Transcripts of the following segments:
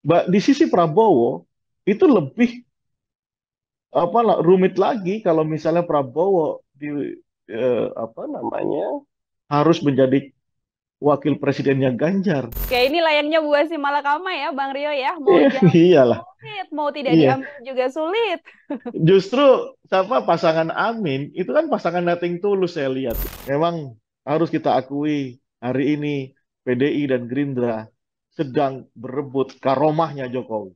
Di sisi Prabowo itu lebih rumit lagi kalau misalnya Prabowo apa namanya harus menjadi wakil presidennya Ganjar. Oke, ini layaknya buah si malakama ya, Bang Rio ya. Mau diambil Iyalah, sulit, mau tidak iya. diambil juga sulit. Justru siapa pasangan Amin itu kan pasangan nothing tulus saya lihat. Memang harus kita akui hari ini PDI dan Gerindra sedang berebut karomahnya Jokowi.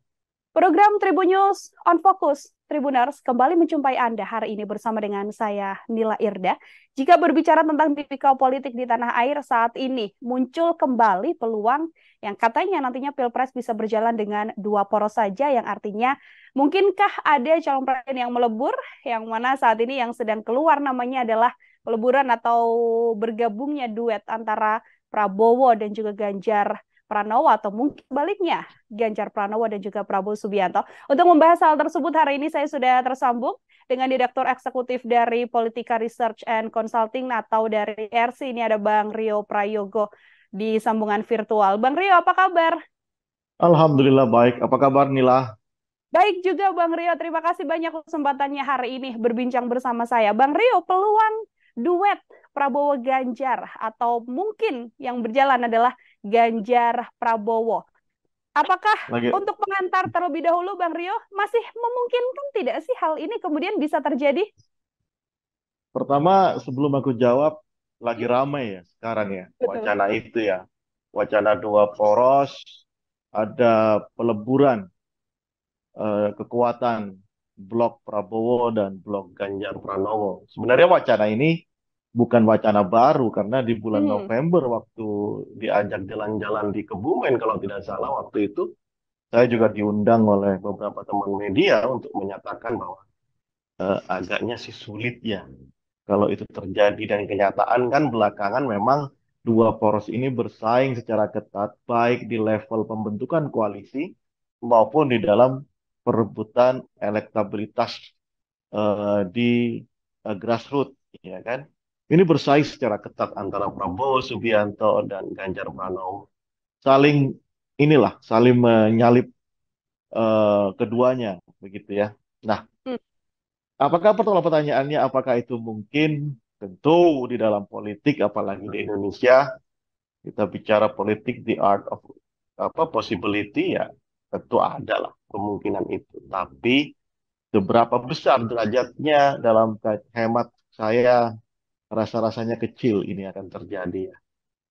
Program Tribun News on Focus Tribuners kembali menjumpai Anda hari ini bersama dengan saya Nila Irda. Jika berbicara tentang tipikal politik di tanah air saat ini, muncul kembali peluang yang katanya nantinya Pilpres bisa berjalan dengan dua poros saja, yang artinya mungkinkah ada calon presiden yang melebur, yang mana saat ini yang sedang keluar namanya adalah peleburan atau bergabungnya duet antara Prabowo dan juga Ganjar Pranowo, atau mungkin baliknya Ganjar Pranowo dan juga Prabowo Subianto. Untuk membahas hal tersebut hari ini saya sudah tersambung dengan Direktur Eksekutif dari Politika Research and Consulting atau dari RC. Ini ada Bang Rio Prayogo di sambungan virtual. Bang Rio, apa kabar? Alhamdulillah baik. Apa kabar Nila? Baik juga Bang Rio, terima kasih banyak kesempatannya hari ini berbincang bersama saya. Bang Rio, peluang duet Prabowo Ganjar atau mungkin yang berjalan adalah Ganjar Prabowo. Apakah Lagi untuk pengantar terlebih dahulu, Bang Rio, masih memungkinkan tidak sih hal ini kemudian bisa terjadi? pertama sebelum aku jawab lagi ramai ya sekarang ya Betul. wacana itu ya. Wacana dua poros, ada peleburan kekuatan blok Prabowo dan blok Ganjar Pranowo. Sebenarnya wacana ini bukan wacana baru karena di bulan Hmm. November waktu diajak jalan-jalan di Kebumen kalau tidak salah waktu itu saya juga diundang oleh beberapa teman media untuk menyatakan bahwa agaknya sih sulit ya kalau itu terjadi dan kenyataan kan belakangan memang dua poros ini bersaing secara ketat baik di level pembentukan koalisi maupun di dalam perebutan elektabilitas di grassroots ya kan. Ini bersaing secara ketat antara Prabowo Subianto dan Ganjar Pranowo. Saling saling menyalip keduanya begitu ya. Nah, Hmm. apakah pertanyaannya apakah itu mungkin? Tentu di dalam politik apalagi di Indonesia kita bicara politik the art of possibility ya tentu ada lah kemungkinan itu. Tapi seberapa besar derajatnya dalam hemat saya rasa-rasanya kecil ini akan terjadi ya.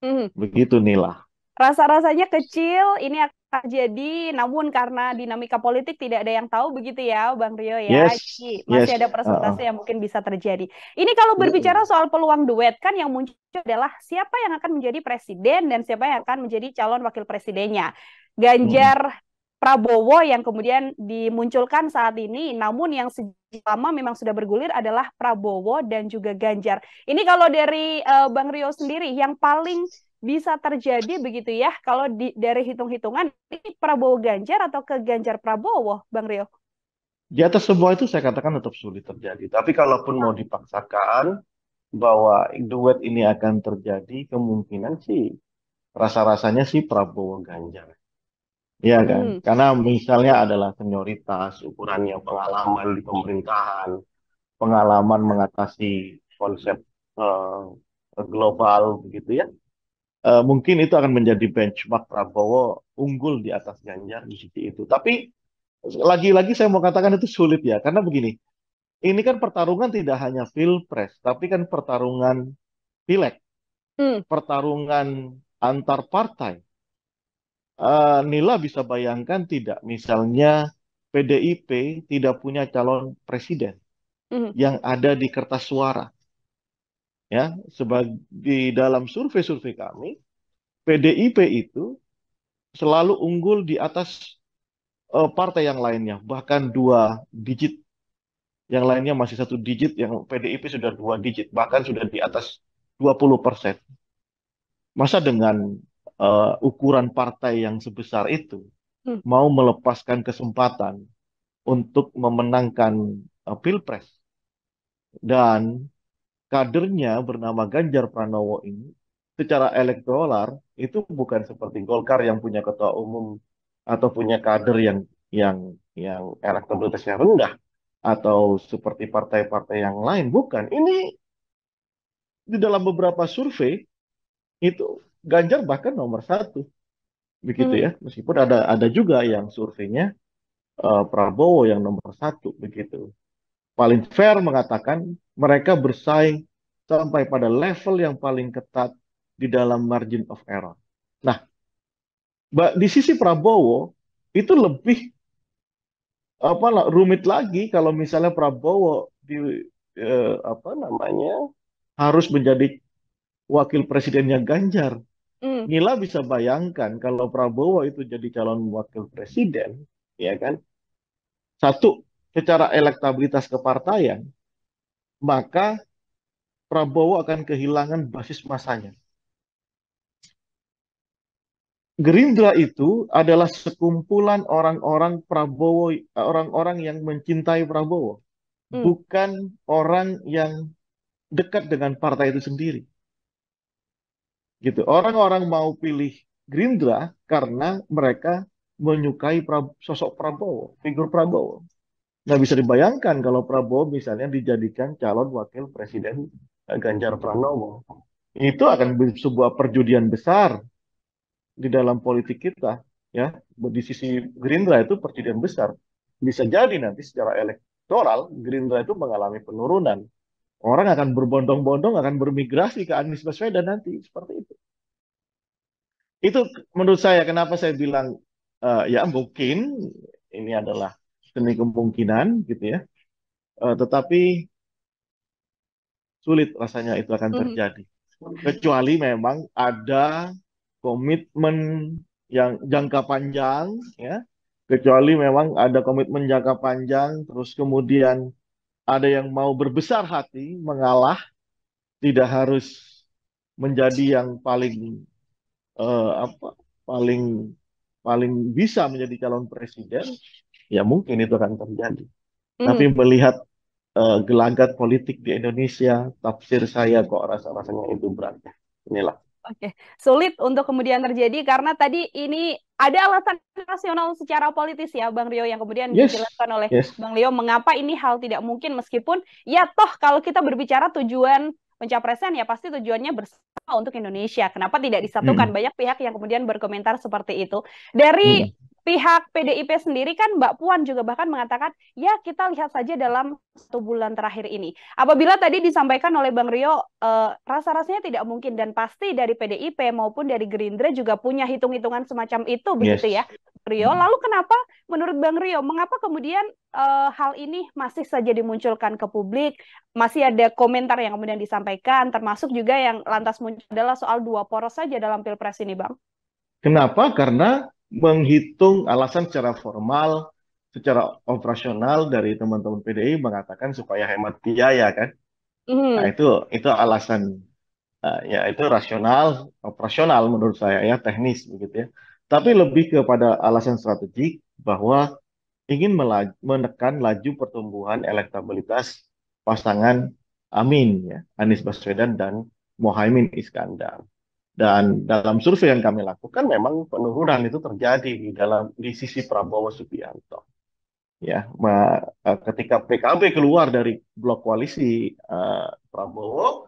Hmm. Begitu Nila. Rasa-rasanya kecil, ini akan jadi, namun karena dinamika politik tidak ada yang tahu begitu ya, Bang Rio ya. Yes, Jadi masih yes. ada persentase yang mungkin bisa terjadi. Ini kalau berbicara Mm-mm. soal peluang duet, kan yang muncul adalah siapa yang akan menjadi presiden dan siapa yang akan menjadi calon wakil presidennya. Mm-mm. Ganjar Prabowo yang kemudian dimunculkan saat ini, namun yang sejak lama memang sudah bergulir adalah Prabowo dan juga Ganjar. Ini kalau dari Bang Rio sendiri, yang paling bisa terjadi begitu ya kalau dari hitung-hitungan ini Prabowo Ganjar atau ke Ganjar Prabowo, Bang Rio? Di atas semua itu saya katakan tetap sulit terjadi. Tapi kalaupun mau dipaksakan bahwa duet ini akan terjadi, kemungkinan sih rasa-rasanya sih Prabowo Ganjar. Iya kan? Hmm. Karena misalnya adalah senioritas, ukurannya pengalaman di pemerintahan, pengalaman mengatasi konsep global begitu ya. Mungkin itu akan menjadi benchmark Prabowo unggul di atas Ganjar di sisi itu. Tapi lagi-lagi saya mau katakan itu sulit ya, karena begini, ini kan pertarungan tidak hanya pilpres, tapi kan pertarungan pileg, Hmm. pertarungan antar partai. Nila bisa bayangkan tidak, misalnya PDIP tidak punya calon presiden Hmm. yang ada di kertas suara, ya. Sebagai di dalam survei-survei kami, PDIP itu selalu unggul di atas partai yang lainnya, bahkan dua digit. Yang lainnya masih satu digit, yang PDIP sudah dua digit, bahkan sudah di atas 20%. Masa dengan ukuran partai yang sebesar itu Hmm. mau melepaskan kesempatan untuk memenangkan Pilpres dan kadernya bernama Ganjar Pranowo ini secara elektoral itu bukan seperti Golkar yang punya ketua umum atau punya kader yang elektabilitasnya rendah atau seperti partai-partai yang lain. Bukan. Ini di dalam beberapa survei itu Ganjar bahkan nomor satu, begitu Mhm. ya. Meskipun ada juga yang surveinya Prabowo yang nomor satu, begitu. Paling fair mengatakan mereka bersaing sampai pada level yang paling ketat di dalam margin of error. Nah, di sisi Prabowo itu lebih rumit lagi kalau misalnya Prabowo apa namanya harus menjadi wakil presidennya Ganjar. Mhm. Nila bisa bayangkan kalau Prabowo itu jadi calon wakil presiden, ya kan? Satu, secara elektabilitas kepartaian, maka Prabowo akan kehilangan basis masanya. Gerindra itu adalah sekumpulan orang-orang Prabowo, orang-orang yang mencintai Prabowo, Mhm. bukan orang yang dekat dengan partai itu sendiri. Gitu. Orang-orang mau pilih Gerindra karena mereka menyukai sosok Prabowo, figur Prabowo. Nggak bisa dibayangkan kalau Prabowo misalnya dijadikan calon wakil presiden Ganjar Pranowo. Itu akan sebuah perjudian besar di dalam politik kita. Ya, di sisi Gerindra itu perjudian besar. Bisa jadi nanti secara elektoral Gerindra itu mengalami penurunan. Orang akan berbondong-bondong, akan bermigrasi ke Anies Baswedan nanti seperti itu. Itu menurut saya kenapa saya bilang ya mungkin ini adalah seni kemungkinan gitu ya. Tetapi sulit rasanya itu akan Mhm. terjadi. Kecuali memang ada komitmen yang jangka panjang ya. Kecuali memang ada komitmen jangka panjang terus kemudian ada yang mau berbesar hati mengalah, tidak harus menjadi yang paling apa paling paling bisa menjadi calon presiden, ya mungkin itu akan terjadi. Tapi Mhm. melihat gelagat politik di Indonesia, tafsir saya kok rasa-rasanya itu berat. Inilah. Oke, sulit untuk kemudian terjadi karena tadi ini ada alasan rasional secara politis ya, Bang Rio, yang kemudian Yes, dijelaskan oleh yes. Bang Rio mengapa ini hal tidak mungkin meskipun ya toh kalau kita berbicara tujuan pencapresan ya pasti tujuannya bersama untuk Indonesia. Kenapa tidak disatukan? Mm, Banyak pihak yang kemudian berkomentar seperti itu. Dari mm. pihak PDIP sendiri kan Mbak Puan juga bahkan mengatakan ya kita lihat saja dalam 1 bulan terakhir ini. Apabila tadi disampaikan oleh Bang Rio, rasa-rasanya tidak mungkin dan pasti dari PDIP maupun dari Gerindra juga punya hitung-hitungan semacam itu begitu ya, Yes. Rio. Mm. Lalu kenapa menurut Bang Rio, mengapa kemudian hal ini masih saja dimunculkan ke publik, masih ada komentar yang kemudian disampaikan, termasuk juga yang lantas muncul adalah soal dua poros saja dalam Pilpres ini, Bang? Kenapa? Karena menghitung alasan secara formal, secara operasional dari teman-teman PDI mengatakan supaya hemat biaya kan. Nah, Hmm. itu alasan ya itu rasional, operasional menurut saya ya, teknis begitu ya. Tapi lebih kepada alasan strategik bahwa ingin menekan laju pertumbuhan elektabilitas pasangan Amin ya, Anies Baswedan dan Mohaimin Iskandar. Dan dalam survei yang kami lakukan memang penurunan itu terjadi di sisi Prabowo Subianto. Ya, ketika PKB keluar dari blok koalisi Prabowo,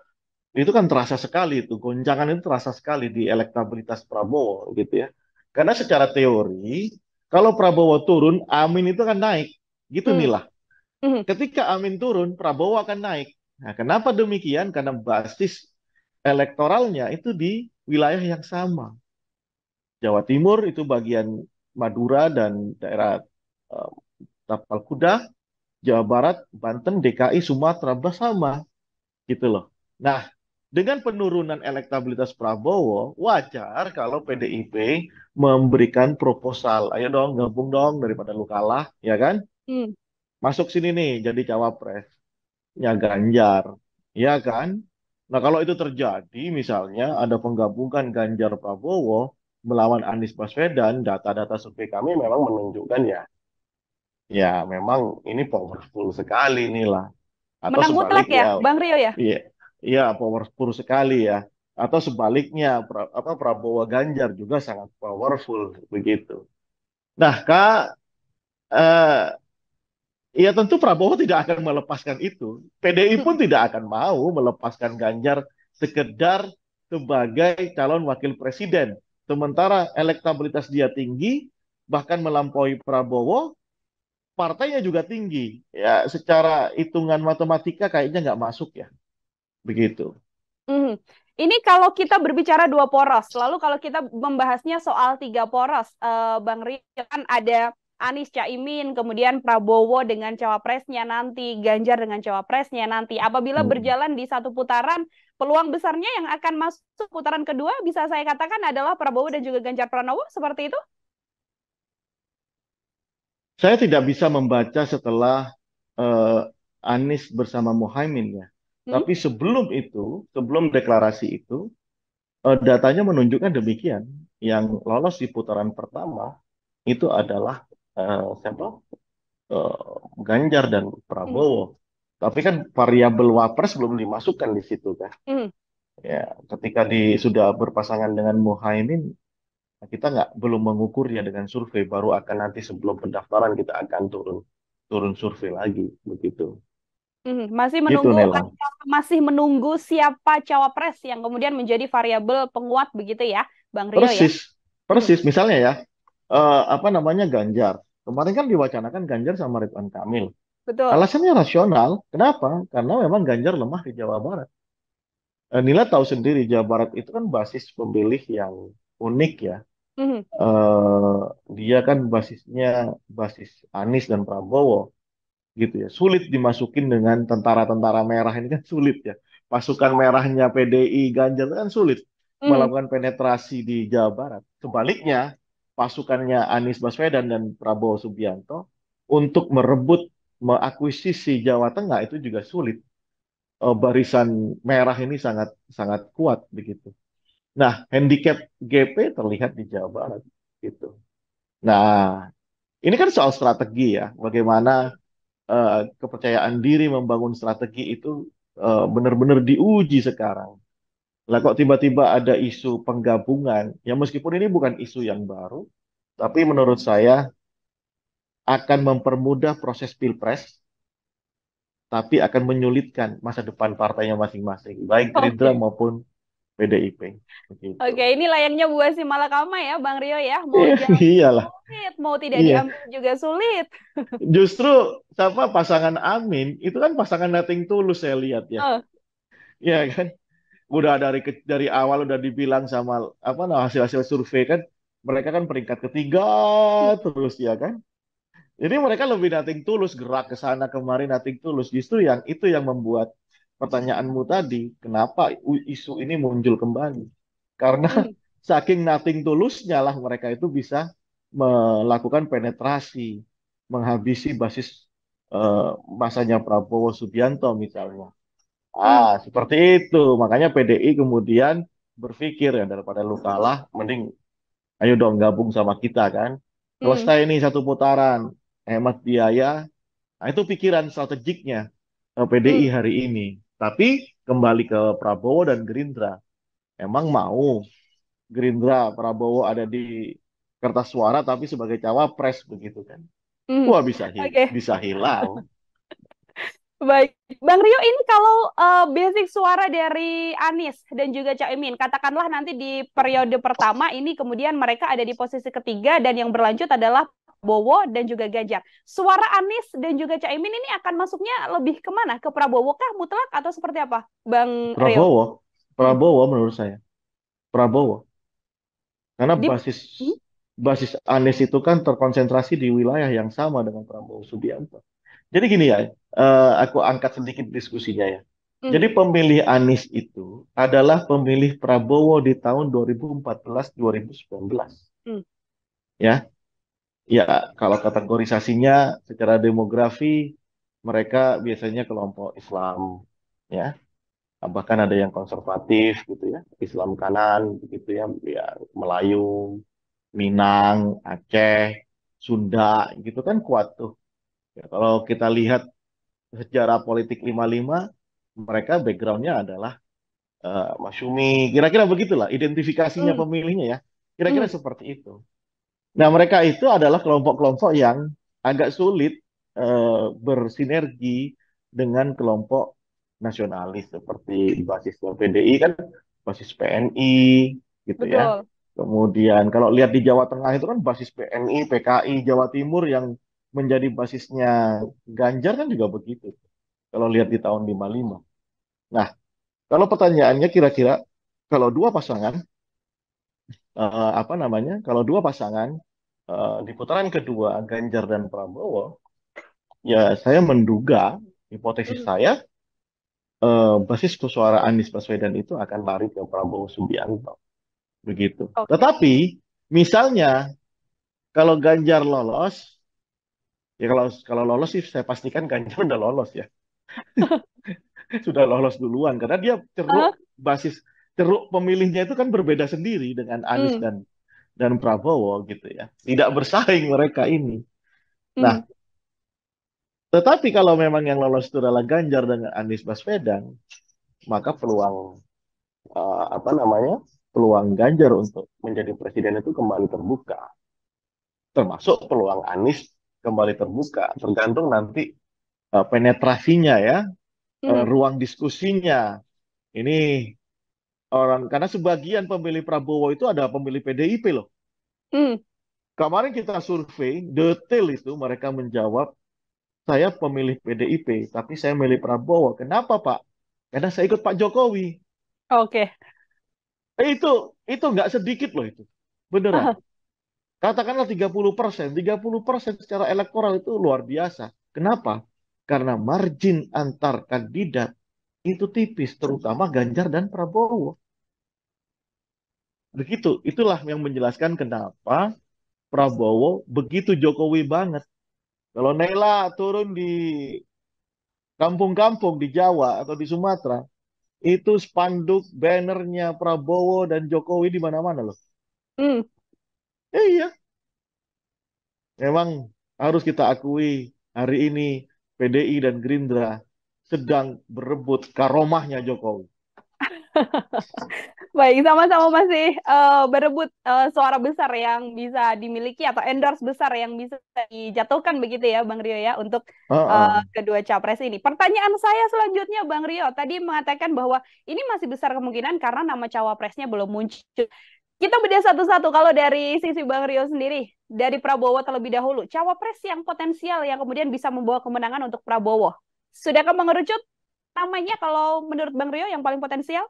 itu kan terasa sekali itu goncangan itu terasa sekali di elektabilitas Prabowo gitu ya. Karena secara teori kalau Prabowo turun, Amin itu akan naik. Gitu Hmm. Nila. Hmm. Ketika Amin turun, Prabowo akan naik. Nah, kenapa demikian? Karena basis elektoralnya itu di wilayah yang sama. Jawa Timur itu bagian Madura dan daerah eh, Tapal Kuda, Jawa Barat, Banten, DKI, Sumatera bersama gitu loh. Nah, dengan penurunan elektabilitas Prabowo, wajar kalau PDIP memberikan proposal, ayo dong gabung dong daripada lu kalah, ya kan? Hmm. Masuk sini nih jadi cawapresnya Ganjar, ya kan? Nah, kalau itu terjadi, misalnya ada penggabungan Ganjar Prabowo melawan Anies Baswedan, data-data survei kami memang menunjukkan ya, ya memang ini powerful sekali nih lah. Atau Menang mutlak ya, sebaliknya, Bang Rio ya? iya, iya powerful sekali ya. Atau sebaliknya, Prabowo Ganjar juga sangat powerful begitu. Nah, Kak, eh, ya tentu Prabowo tidak akan melepaskan itu. PDI pun tidak akan mau melepaskan Ganjar sekedar sebagai calon wakil presiden. Sementara elektabilitas dia tinggi, bahkan melampaui Prabowo, partainya juga tinggi. Ya, secara hitungan matematika kayaknya nggak masuk ya, begitu. Mhm. Ini kalau kita berbicara dua poros, lalu kalau kita membahasnya soal tiga poros, Bang Rio, kan ada Anies Caimin, kemudian Prabowo dengan cawapresnya nanti, Ganjar dengan cawapresnya nanti. Apabila Hmm. berjalan di satu putaran, peluang besarnya yang akan masuk putaran kedua bisa saya katakan adalah Prabowo dan juga Ganjar Pranowo, seperti itu? Saya tidak bisa membaca setelah eh, Anies bersama Muhaimin ya. Hmm? Tapi sebelum itu, sebelum deklarasi itu, datanya menunjukkan demikian. Yang lolos di putaran pertama itu adalah siapa? Ganjar dan Mhm. Prabowo. Tapi kan variabel wapres belum dimasukkan di situ kan. Mhm. Ya, ketika sudah berpasangan dengan Muhaimin, kita belum mengukurnya dengan survei. Baru akan nanti sebelum pendaftaran kita akan turun turun survei lagi begitu. Mhm. Gitu Nela. Masih menunggu siapa cawapres yang kemudian menjadi variabel penguat begitu ya, Bang Rio ya? Persis, Mhm. persis. Misalnya ya, apa namanya Ganjar. Kemarin kan diwacanakan Ganjar sama Ridwan Kamil. Betul. Alasannya rasional. Kenapa? Karena memang Ganjar lemah di Jawa Barat. Nila tahu sendiri Jawa Barat itu kan basis pemilih yang unik ya. Mhm. Eh, Dia kan basisnya basis Anies dan Prabowo gitu ya. Sulit dimasukin dengan tentara-tentara merah ini kan sulit ya. Pasukan merahnya PDI Ganjar itu kan sulit Mhm. melakukan penetrasi di Jawa Barat. Sebaliknya, pasukannya Anies Baswedan dan Prabowo Subianto untuk merebut, mengakuisisi Jawa Tengah itu juga sulit. Barisan merah ini sangat sangat kuat begitu. Nah, handicap GP terlihat di Jawa Barat gitu. Nah, ini kan soal strategi ya. Bagaimana kepercayaan diri membangun strategi itu benar-benar diuji sekarang. Lah kok tiba-tiba ada isu penggabungan, ya meskipun ini bukan isu yang baru, tapi menurut saya akan mempermudah proses pilpres, tapi akan menyulitkan masa depan partainya masing-masing, baik Gerindra Oke. maupun PDIP. Begitu. Oke, ini layaknya buah si malakama ya, Bang Rio ya. Mau diambil Iyalah, sulit, mau tidak iya. diambil juga sulit. Justru siapa pasangan Amin itu kan pasangan nothing tulus saya lihat ya. Oh. Iya kan? Udah dari awal udah dibilang sama apa nah hasil-hasil survei kan mereka kan peringkat ketiga terus ya kan. Jadi mereka lebih nating tulus gerak ke sana kemari nating tulus. Justru yang itu yang membuat pertanyaanmu tadi, kenapa isu ini muncul kembali? Karena Mhm. saking nating tulusnya lah mereka itu bisa melakukan penetrasi, menghabisi basis eh, masanya Prabowo Subianto misalnya. Mhm. Seperti itu. Makanya PDI kemudian berpikir ya daripada lu kalah, mending ayo dong gabung sama kita kan. Mhm. Selesai ini satu putaran, hemat biaya. Nah, itu pikiran strategiknya PDI Mhm. hari ini. Tapi kembali ke Prabowo dan Gerindra. Emang mau Gerindra Prabowo ada di kertas suara tapi sebagai cawapres begitu kan. Mhm. Wah Oke. bisa hilang. Baik, Bang Rio, ini kalau basic suara dari Anies dan juga Caimin, katakanlah nanti di periode pertama ini kemudian mereka ada di posisi ketiga dan yang berlanjut adalah Prabowo dan juga Ganjar. Suara Anies dan juga Caimin ini akan masuknya lebih kemana? Ke Prabowo kah mutlak atau seperti apa, Bang Rio? Prabowo, Hmm. Prabowo menurut saya. Prabowo. Karena Di Hmm. basis Anies itu kan terkonsentrasi di wilayah yang sama dengan Prabowo Subianto. Jadi gini ya, aku angkat sedikit diskusinya ya. Hmm. Jadi pemilih Anies itu adalah pemilih Prabowo di tahun 2014-2019. Hmm. Ya, ya kalau kategorisasinya secara demografi mereka biasanya kelompok Islam, ya. Bahkan ada yang konservatif gitu ya, Islam kanan gitu ya, ya Melayu, Minang, Aceh, Sunda gitu kan kuat tuh. Ya, kalau kita lihat sejarah politik 55, mereka backgroundnya adalah Masyumi, kira-kira begitulah identifikasinya Hmm. pemilihnya ya, kira-kira Hmm. seperti itu. Nah, mereka itu adalah kelompok-kelompok yang agak sulit bersinergi dengan kelompok nasionalis seperti basisnya PDI kan, basis PNI gitu ya. Betul. Kemudian kalau lihat di Jawa Tengah itu kan basis PNI, PKI, Jawa Timur yang menjadi basisnya Ganjar kan juga begitu. Kalau lihat di tahun 55. Nah, kalau pertanyaannya kira-kira kalau dua pasangan apa namanya? Kalau dua pasangan di putaran kedua Ganjar dan Prabowo, ya saya menduga hipotesis Hmm. saya basis suara Anies Baswedan itu akan lari ke Prabowo Subianto begitu. Oke. Tetapi misalnya kalau Ganjar lolos, ya kalau lolos sih saya pastikan Ganjar udah lolos ya, sudah lolos duluan karena dia Ah, ceruk pemilihnya itu kan berbeda sendiri dengan Anies hmm, dan Prabowo gitu ya. Tidak bersaing mereka ini. hmm. Nah, tetapi kalau memang yang lolos itu adalah Ganjar dengan Anies Baswedan, maka peluang apa namanya peluang Ganjar untuk menjadi presiden itu kembali terbuka, termasuk peluang Anies kembali terbuka, tergantung nanti penetrasinya ya, Hmm. ruang diskusinya. Ini orang karena sebagian pemilih Prabowo itu ada pemilih PDIP loh. Hmm. Kemarin kita survei detail itu mereka menjawab saya pemilih PDIP, tapi saya milih Prabowo. Kenapa Pak? Karena saya ikut Pak Jokowi. Oke. Itu nggak sedikit loh itu. Beneran. Ah, Katakanlah 30%. 30% secara elektoral itu luar biasa. Kenapa? Karena margin antar kandidat itu tipis, terutama Ganjar dan Prabowo. Begitu. Itulah yang menjelaskan kenapa Prabowo begitu Jokowi banget. Kalau Nela turun di kampung-kampung di Jawa atau di Sumatera, itu spanduk bannernya Prabowo dan Jokowi di mana-mana loh. hmm. Iya, memang harus kita akui hari ini PDI dan Gerindra sedang berebut karomahnya Jokowi. Baik, sama-sama masih berebut suara besar yang bisa dimiliki atau endorse besar yang bisa dijatuhkan begitu ya, Bang Rio ya, untuk Heeh. kedua capres ini. Pertanyaan saya selanjutnya, Bang Rio, tadi mengatakan bahwa ini masih besar kemungkinan karena nama cawapresnya belum muncul. Kita bedah satu-satu. Kalau dari sisi Bang Rio sendiri, dari Prabowo terlebih dahulu, cawapres yang potensial yang kemudian bisa membawa kemenangan untuk Prabowo. Sudahkah mengerucut namanya kalau menurut Bang Rio yang paling potensial?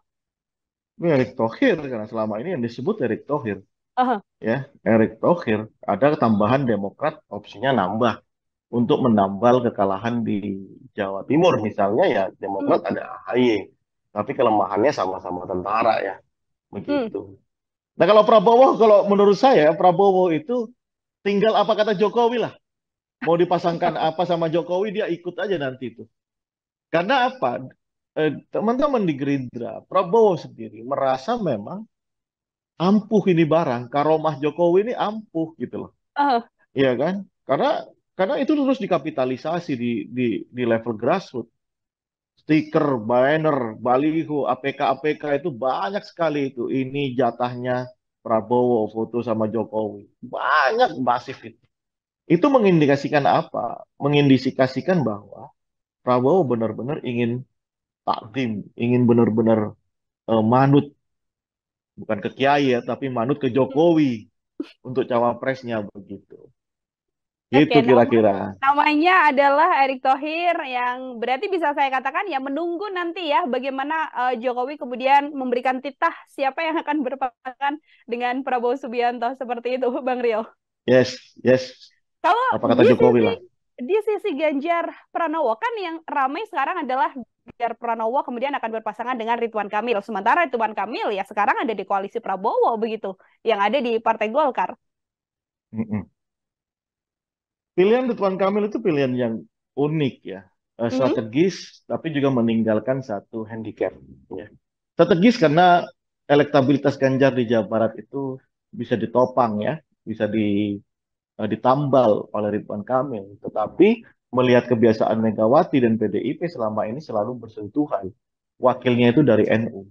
Ini Erick Thohir karena selama ini yang disebut Erick Thohir Aha. ya, Erick Thohir ada tambahan Demokrat opsinya nambah untuk menambal kekalahan di Jawa Timur misalnya ya Hmm. Demokrat ada AHY tapi kelemahannya sama-sama tentara ya Hmm. begitu. Nah kalau Prabowo kalau menurut saya Prabowo itu tinggal apa kata Jokowi lah. Mau dipasangkan apa sama Jokowi dia ikut aja nanti itu. Karena apa? Teman-teman di Gerindra, Prabowo sendiri merasa memang ampuh ini barang, karomah Jokowi ini ampuh gitu loh. Aha. Iya kan? Karena karena itu terus dikapitalisasi di level grassroots. Stiker, banner, baliho, APK-APK itu banyak sekali itu. Ini jatahnya Prabowo foto sama Jokowi. Banyak masif itu. Itu mengindikasikan apa? Mengindikasikan bahwa Prabowo benar-benar ingin takdim, ingin benar-benar manut, bukan ke Kiai ya, tapi manut ke Jokowi untuk cawapresnya begitu. Oke, Gitu kira-kira. namanya adalah Erick Thohir yang berarti bisa saya katakan ya menunggu nanti ya bagaimana Jokowi kemudian memberikan titah siapa yang akan berpasangan dengan Prabowo Subianto seperti itu, Bang Rio. Yes, yes. Kalau Apa kata Jokowi lah. di sisi Ganjar Pranowo kan yang ramai sekarang adalah Ganjar Pranowo kemudian akan berpasangan dengan Ridwan Kamil. Sementara Ridwan Kamil ya sekarang ada di koalisi Prabowo begitu, yang ada di Partai Golkar. Mm-mm. Pilihan Ridwan Kamil itu pilihan yang unik ya. Mhm. Strategis, tapi juga meninggalkan satu handicap. Ya. Strategis karena elektabilitas Ganjar di Jawa Barat itu bisa ditopang ya, bisa ditambal oleh Ridwan Kamil. Tetapi melihat kebiasaan Megawati dan PDIP selama ini selalu bersentuhan. Wakilnya itu dari NU.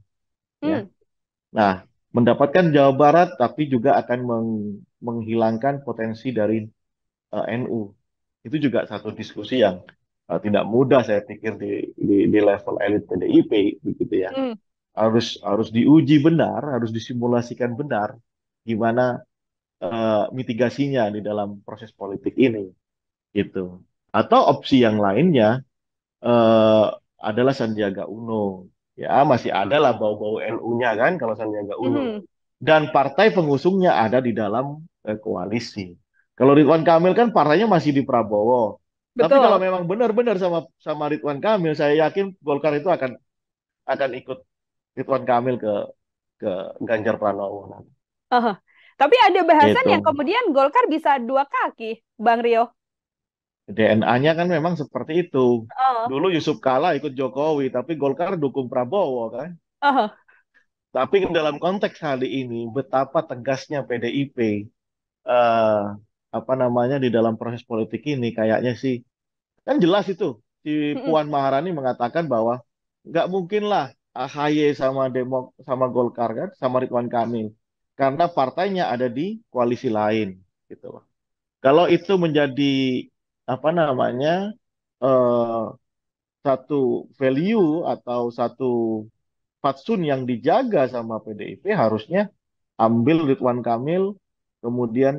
Ya. Hmm. Nah, mendapatkan Jawa Barat, tapi juga akan menghilangkan potensi dari NU. Itu juga satu diskusi yang tidak mudah saya pikir di level elit PDIP begitu ya. Hmm. Harus diuji benar, harus disimulasikan benar gimana mitigasinya di dalam proses politik ini gitu. Atau opsi yang lainnya eh, adalah Sandiaga Uno. Ya, masih ada lah bau-bau NU-nya kan kalau Sandiaga Uno. Hmm. Dan partai pengusungnya ada di dalam koalisi. Kalau Ridwan Kamil kan partainya masih di Prabowo. Tapi kalau Betul. memang benar-benar sama sama Ridwan Kamil, saya yakin Golkar itu akan ikut Ridwan Kamil ke Ganjar Pranowo nanti. Aha. Tapi ada bahasan Itu yang kemudian Golkar bisa dua kaki, Bang Rio. DNA-nya kan memang seperti itu. Oh. Dulu Yusuf Kala ikut Jokowi, tapi Golkar dukung Prabowo kan. Aha. Tapi dalam konteks kali ini, betapa tegasnya PDIP eh, apa namanya di dalam proses politik ini, kayaknya sih kan jelas itu. Si Mm-mm. Puan Maharani mengatakan bahwa nggak mungkin lah AHY sama Golkar kan, sama Ridwan Kamil, karena partainya ada di koalisi lain, gitu loh. Kalau itu menjadi apa namanya eh, satu value atau satu fatsun yang dijaga sama PDIP, harusnya ambil Ridwan Kamil, kemudian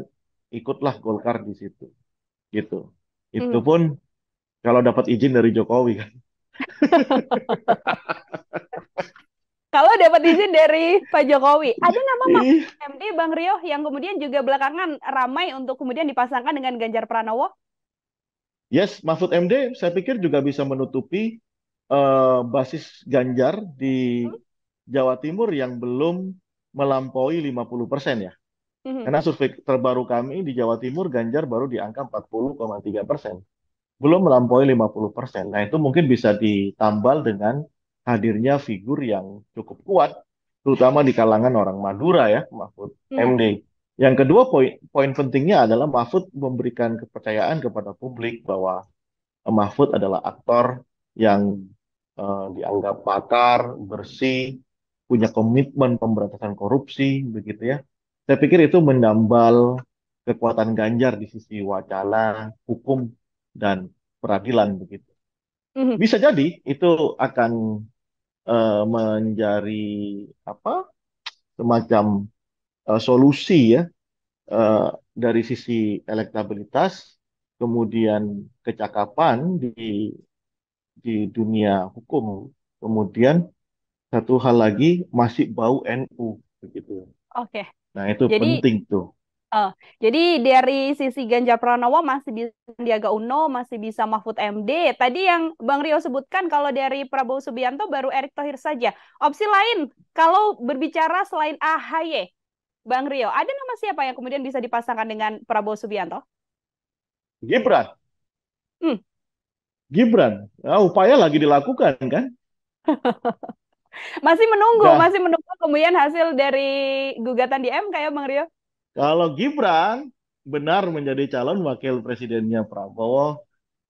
ikutlah Golkar di situ, gitu. Itu Mm. pun kalau dapat izin dari Jokowi kan. Kalau dapat izin dari Pak Jokowi, ada nama Mahfud Ih, MD Bang Rio yang kemudian juga belakangan ramai untuk kemudian dipasangkan dengan Ganjar Pranowo. yes, Mahfud MD saya pikir juga bisa menutupi basis Ganjar di Hmm? Jawa Timur yang belum melampaui 50% ya. Mhm. Karena survei terbaru kami di Jawa Timur, Ganjar baru di angka 40,3%. Belum melampaui 50%. Nah, itu mungkin bisa ditambal dengan hadirnya figur yang cukup kuat, terutama di kalangan orang Madura ya, Mahfud Mhm. MD. Yang kedua, poin pentingnya adalah Mahfud memberikan kepercayaan kepada publik bahwa Mahfud adalah aktor yang dianggap pakar, bersih, punya komitmen pemberantasan korupsi, begitu ya. Saya pikir itu menambal kekuatan Ganjar di sisi wacana, hukum, dan peradilan begitu. Mhm. Bisa jadi itu akan menjadi apa semacam solusi ya eh, dari sisi elektabilitas, kemudian kecakapan di dunia hukum, kemudian satu hal lagi masih bau NU begitu. Oke. Nah, itu Jadi penting tuh. eh, jadi dari sisi Ganjar Pranowo masih bisa Sandiaga Uno, masih bisa Mahfud MD. Tadi yang Bang Rio sebutkan kalau dari Prabowo Subianto baru Erick Thohir saja. Opsi lain kalau berbicara selain AHY, Bang Rio, ada nama siapa yang kemudian bisa dipasangkan dengan Prabowo Subianto? Gibran, Hmm. Gibran, nah, upaya lagi dilakukan kan? Dah, Masih menunggu kemudian hasil dari gugatan di MK ya, Bang Rio? kalau Gibran benar menjadi calon wakil presidennya Prabowo,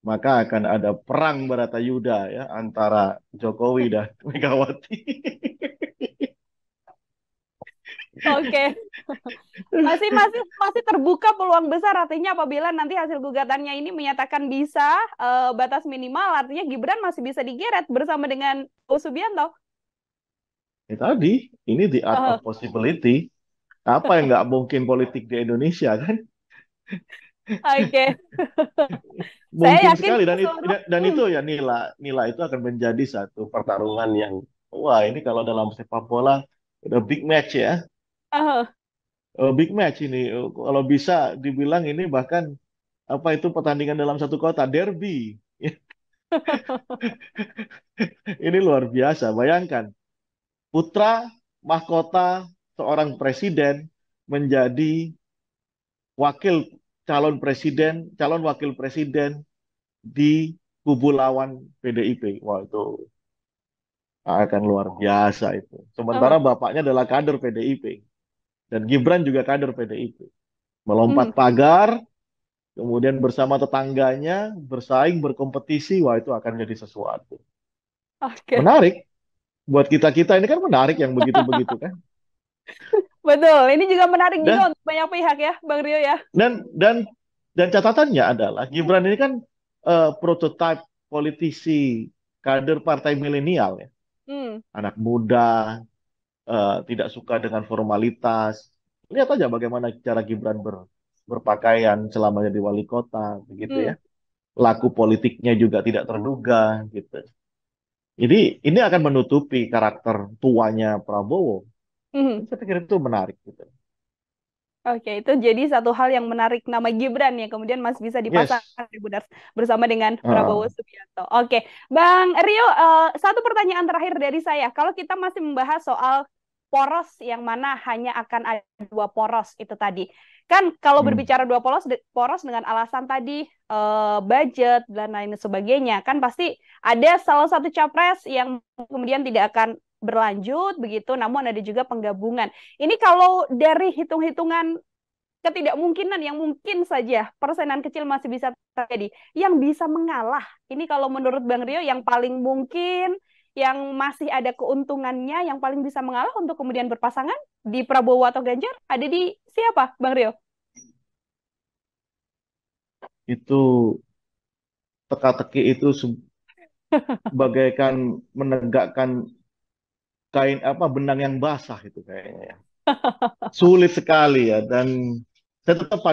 maka akan ada perang Baratayuda ya antara Jokowi dan Megawati. Oke. Masih terbuka peluang besar artinya apabila nanti hasil gugatannya ini menyatakan bisa batas minimal artinya Gibran masih bisa digeret bersama dengan Prabowo Subianto. Tadi, ini the art Eh, of possibility. Apa yang nggak mungkin politik di Indonesia kan? Oke. Saya Mungkin yakin sekali seluruh dan itu ya Nila, Nila itu akan menjadi satu pertarungan yang wah ini kalau dalam sepak bola udah big match ya. eh, Big match ini. Kalau bisa dibilang ini bahkan apa itu pertandingan dalam satu kota, derby. Ini luar biasa. Bayangkan, putra mahkota seorang presiden menjadi wakil calon wakil presiden di kubu lawan PDIP. Wah, itu akan luar biasa itu. Sementara eh, bapaknya adalah kader PDIP dan Gibran juga kader PDIP. Melompat hmm, pagar, kemudian bersama tetangganya bersaing, berkompetisi, wah itu akan jadi sesuatu. oke. Menarik buat kita-kita ini kan menarik yang begitu-begitu kan. Betul, ini juga menarik Dan juga untuk banyak pihak ya, Bang Rio ya. dan dan dan catatannya adalah Gibran ini kan prototipe politisi kader partai milenial ya. Hmm, Anak muda, tidak suka dengan formalitas. Lihat aja bagaimana cara Gibran berpakaian selama jadi wali kota, begitu ya. hmm, Laku politiknya juga tidak terduga, gitu. Jadi ini akan menutupi karakter tuanya Prabowo. hmm. Saya pikir itu menarik, gitu. Oke, itu jadi satu hal yang menarik nama Gibran ya, kemudian masih bisa Yes. dipasangkan Tribuners bersama dengan Prabowo Ah, Subianto. Oke, Bang Rio, satu pertanyaan terakhir dari saya. Kalau kita masih membahas soal poros yang mana hanya akan ada dua poros itu tadi. Kan kalau hmm. berbicara dua poros, poros dengan alasan tadi budget dan lain sebagainya, kan pasti ada salah satu capres yang kemudian tidak akan berlanjut begitu, namun ada juga penggabungan. Ini kalau dari hitung-hitungan ketidakmungkinan yang mungkin saja persenan kecil masih bisa terjadi, yang bisa mengalah. Ini kalau menurut Bang Rio yang paling mungkin, yang masih ada keuntungannya, yang paling bisa mengalah untuk kemudian berpasangan di Prabowo atau Ganjar, ada di siapa, Bang Rio? Itu teka-teki itu bagaikan menegakkan kain apa benang yang basah itu kayaknya ya. Sulit sekali ya dan saya tetap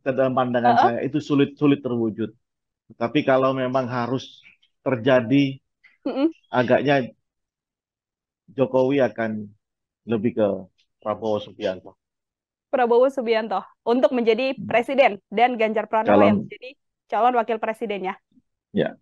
dalam pandangan Uh-uh. saya itu sulit sulit terwujud. Tapi kalau memang harus terjadi, Mm-mm. agaknya Jokowi akan lebih ke Prabowo Subianto. Prabowo Subianto untuk menjadi presiden dan Ganjar Pranowo yang Calon menjadi calon wakil presidennya. ya.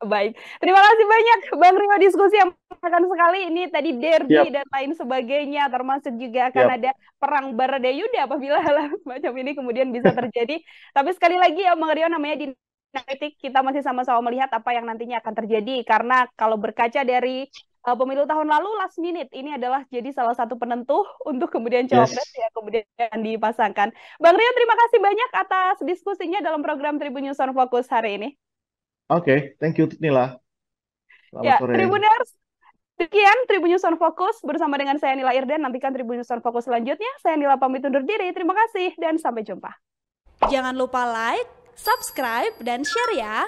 Baik, terima kasih banyak Bang Rio, diskusi yang menyenangkan sekali. Ini tadi derby Siap, dan lain sebagainya, termasuk juga akan siap. ada perang Baradayuda apabila hal macam ini kemudian bisa terjadi. Tapi sekali lagi ya Bang Rio, namanya dinamik, kita masih sama-sama melihat apa yang nantinya akan terjadi. Karena kalau berkaca dari pemilu tahun lalu, last minute, ini adalah jadi salah satu penentu untuk kemudian cawapres Yes. ya kemudian dipasangkan. Bang Rio, terima kasih banyak atas diskusinya dalam program Tribun News on Focus hari ini. Oke, thank you Nila. Selamat Ya, sore. Tribuners, sekian Tribun News on Focus bersama dengan saya Nila Irdan. Nantikan Tribun News on Focus selanjutnya. Saya Nila pamit undur diri. Terima kasih dan sampai jumpa. Jangan lupa like, subscribe, dan share ya.